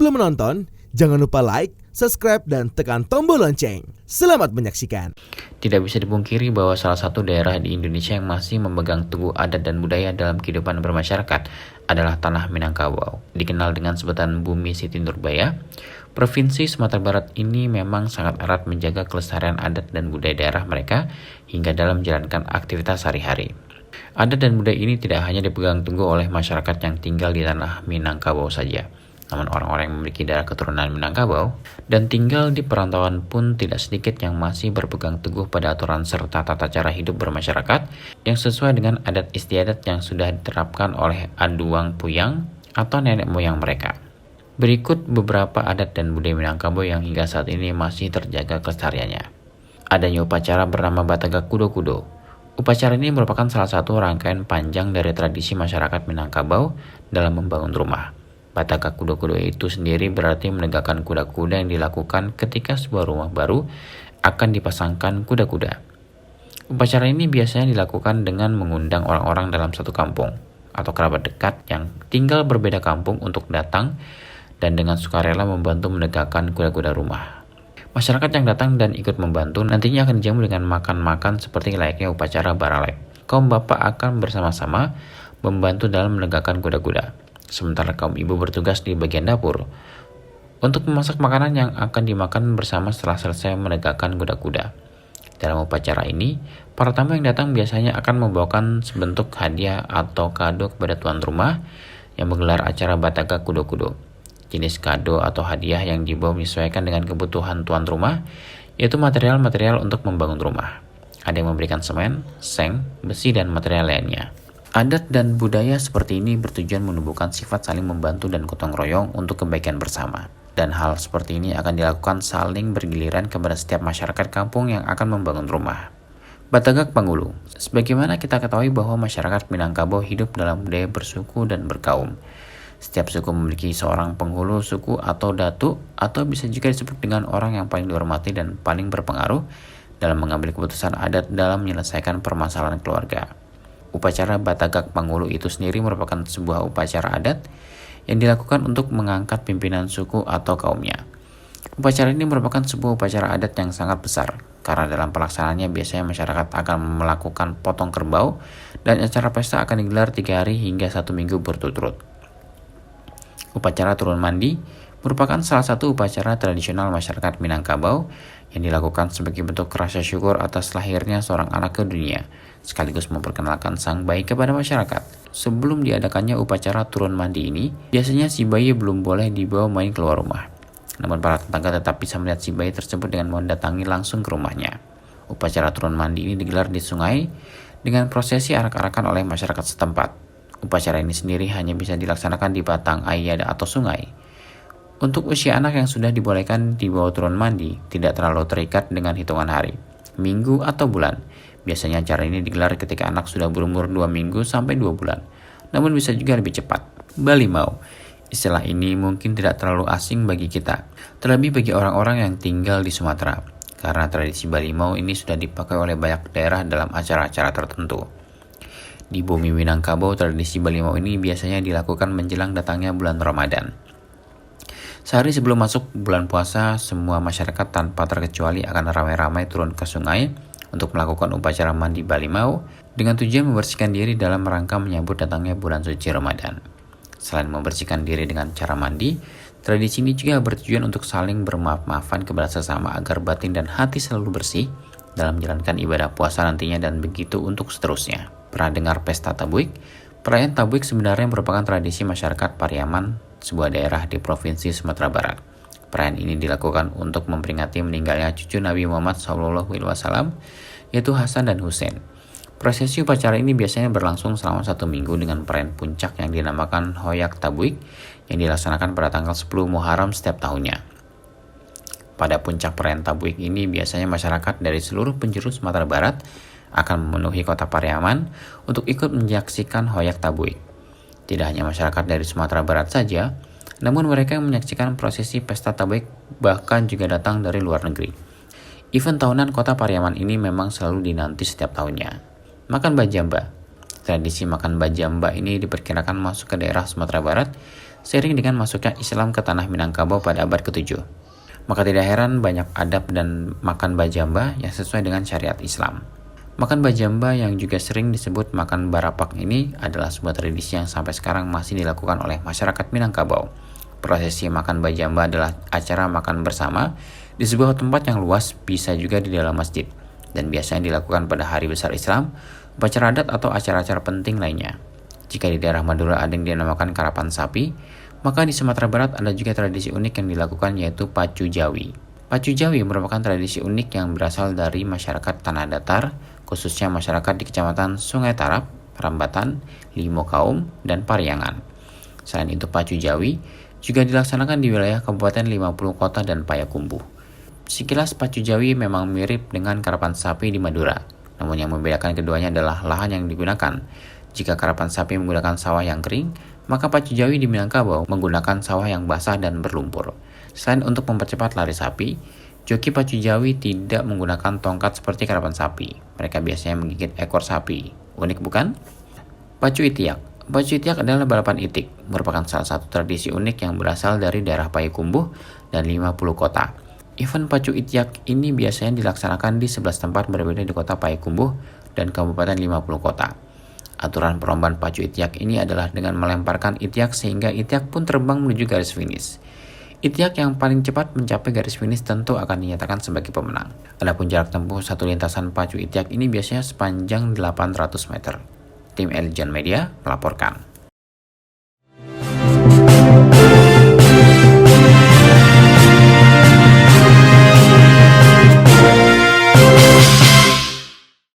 Sebelum menonton, jangan lupa like, subscribe, dan tekan tombol lonceng. Selamat menyaksikan. Tidak bisa dipungkiri bahwa salah satu daerah di Indonesia yang masih memegang teguh adat dan budaya dalam kehidupan bermasyarakat adalah tanah Minangkabau. Dikenal dengan sebutan Bumi Siti Nurbaya, Provinsi Sumatera Barat ini memang sangat erat menjaga kelestarian adat dan budaya daerah mereka hingga dalam menjalankan aktivitas sehari-hari. Adat dan budaya ini tidak hanya dipegang teguh oleh masyarakat yang tinggal di tanah Minangkabau saja, namun orang-orang yang memiliki darah keturunan Minangkabau dan tinggal di perantauan pun tidak sedikit yang masih berpegang teguh pada aturan serta tata cara hidup bermasyarakat yang sesuai dengan adat istiadat yang sudah diterapkan oleh Aduang Puyang atau nenek moyang mereka. Berikut beberapa adat dan budaya Minangkabau yang hingga saat ini masih terjaga kelestariannya. Adanya upacara bernama Batagak Kudo-Kudo. Upacara ini merupakan salah satu rangkaian panjang dari tradisi masyarakat Minangkabau dalam membangun rumah. Batagak Kudo-Kudo itu sendiri berarti menegakkan kuda-kuda yang dilakukan ketika sebuah rumah baru akan dipasangkan kuda-kuda. Upacara ini biasanya dilakukan dengan mengundang orang-orang dalam satu kampung atau kerabat dekat yang tinggal berbeda kampung untuk datang dan dengan sukarela membantu menegakkan kuda-kuda rumah. Masyarakat yang datang dan ikut membantu nantinya akan dijamu dengan makan-makan seperti layaknya upacara baralek. Kaum bapak akan bersama-sama membantu dalam menegakkan kuda-kuda, sementara kaum ibu bertugas di bagian dapur untuk memasak makanan yang akan dimakan bersama setelah selesai menegakkan kuda-kuda. Dalam upacara ini, para tamu yang datang biasanya akan membawakan sebentuk hadiah atau kado kepada tuan rumah yang menggelar acara Batagak Kudo-Kudo. Jenis kado atau hadiah yang dibawa menyesuaikan dengan kebutuhan tuan rumah, yaitu material-material untuk membangun rumah. Ada yang memberikan semen, seng, besi, dan material lainnya. Adat dan budaya seperti ini bertujuan menumbuhkan sifat saling membantu dan gotong royong untuk kebaikan bersama. Dan hal seperti ini akan dilakukan saling bergiliran kepada setiap masyarakat kampung yang akan membangun rumah. Batagak Pangulu. Sebagaimana kita ketahui bahwa masyarakat Minangkabau hidup dalam budaya bersuku dan berkaum. Setiap suku memiliki seorang penghulu suku atau datu, atau bisa juga disebut dengan orang yang paling dihormati dan paling berpengaruh dalam mengambil keputusan adat dalam menyelesaikan permasalahan keluarga. Upacara Batagak Pangulu itu sendiri merupakan sebuah upacara adat yang dilakukan untuk mengangkat pimpinan suku atau kaumnya. Upacara ini merupakan sebuah upacara adat yang sangat besar, karena dalam pelaksanaannya biasanya masyarakat akan melakukan potong kerbau dan acara pesta akan digelar 3 hari hingga 1 minggu berturut-turut. Upacara turun mandi merupakan salah satu upacara tradisional masyarakat Minangkabau yang dilakukan sebagai bentuk rasa syukur atas lahirnya seorang anak ke dunia, sekaligus memperkenalkan sang bayi kepada masyarakat. Sebelum diadakannya upacara turun mandi ini, biasanya si bayi belum boleh dibawa main keluar rumah. Namun para tetangga tetap bisa melihat si bayi tersebut dengan mendatangi langsung ke rumahnya. Upacara turun mandi ini digelar di sungai dengan prosesi arak-arakan oleh masyarakat setempat. Upacara ini sendiri hanya bisa dilaksanakan di batang air atau sungai. Untuk usia anak yang sudah dibolehkan dibawa turun mandi, tidak terlalu terikat dengan hitungan hari, minggu, atau bulan. Biasanya acara ini digelar ketika anak sudah berumur 2 minggu sampai 2 bulan. Namun bisa juga lebih cepat. Balimau. Istilah ini mungkin tidak terlalu asing bagi kita, terlebih bagi orang-orang yang tinggal di Sumatera, karena tradisi Balimau ini sudah dipakai oleh banyak daerah dalam acara-acara tertentu. Di bumi Minangkabau, tradisi Balimau ini biasanya dilakukan menjelang datangnya bulan Ramadan. Sehari sebelum masuk bulan puasa, semua masyarakat tanpa terkecuali akan ramai-ramai turun ke sungai untuk melakukan upacara mandi Balimau dengan tujuan membersihkan diri dalam rangka menyambut datangnya bulan suci Ramadan. Selain membersihkan diri dengan cara mandi, tradisi ini juga bertujuan untuk saling bermaaf-maafan kepada sesama agar batin dan hati selalu bersih dalam menjalankan ibadah puasa nantinya dan begitu untuk seterusnya. Pernah dengar pesta Tabuik? Perayaan Tabuik sebenarnya merupakan tradisi masyarakat Pariaman, sebuah daerah di Provinsi Sumatera Barat. Perayaan ini dilakukan untuk memperingati meninggalnya cucu Nabi Muhammad SAW, yaitu Hasan dan Husain. Prosesi upacara ini biasanya berlangsung selama 1 minggu dengan perayaan puncak yang dinamakan Hoyak Tabuik yang dilaksanakan pada tanggal 10 Muharram setiap tahunnya. Pada puncak perayaan Tabuik ini biasanya masyarakat dari seluruh penjuru Sumatera Barat akan memenuhi kota Pariaman untuk ikut menyaksikan Hoyak Tabuik. Tidak hanya masyarakat dari Sumatera Barat saja, namun mereka yang menyaksikan prosesi pesta Tabuik bahkan juga datang dari luar negeri. Event tahunan kota Pariaman ini memang selalu dinanti setiap tahunnya. Makan Bajamba. Tradisi makan Bajamba ini diperkirakan masuk ke daerah Sumatera Barat seiring dengan masuknya Islam ke tanah Minangkabau pada abad ke-7. Maka tidak heran banyak adab dan makan bajamba yang sesuai dengan syariat Islam. Makan bajamba yang juga sering disebut makan barapak ini adalah sebuah tradisi yang sampai sekarang masih dilakukan oleh masyarakat Minangkabau. Prosesi makan bajamba adalah acara makan bersama di sebuah tempat yang luas, bisa juga di dalam masjid, dan biasanya dilakukan pada hari besar Islam, upacara adat atau acara-acara penting lainnya. Jika di daerah Madura ada yang dinamakan karapan sapi, maka di Sumatera Barat ada juga tradisi unik yang dilakukan yaitu pacu jawi. Pacu jawi merupakan tradisi unik yang berasal dari masyarakat tanah datar, khususnya masyarakat di Kecamatan Sungai Tarap, Rambatan, Limo Kaum, dan Pariangan. Selain itu pacu jawi juga dilaksanakan di wilayah Kabupaten 50 Kota dan Payakumbuh. Sekilas pacu jawi memang mirip dengan karapan sapi di Madura, namun yang membedakan keduanya adalah lahan yang digunakan. Jika karapan sapi menggunakan sawah yang kering, maka pacu jawi di Minangkabau menggunakan sawah yang basah dan berlumpur. Selain untuk mempercepat lari sapi, joki pacu jawi tidak menggunakan tongkat seperti karapan sapi. Mereka biasanya menggigit ekor sapi. Unik bukan? Pacu itiak. Pacu itiak adalah balapan itik, merupakan salah satu tradisi unik yang berasal dari daerah Payakumbuh dan 50 kota. Event pacu itiak ini biasanya dilaksanakan di 11 tempat berbeda di kota Payakumbuh dan Kabupaten 50 kota. Aturan perlombaan pacu itiak ini adalah dengan melemparkan itiak sehingga itiak pun terbang menuju garis finish. Itiak yang paling cepat mencapai garis finish tentu akan dinyatakan sebagai pemenang. Adapun jarak tempuh satu lintasan pacu itiak ini biasanya sepanjang 800 meter. Tim Eljan Media melaporkan.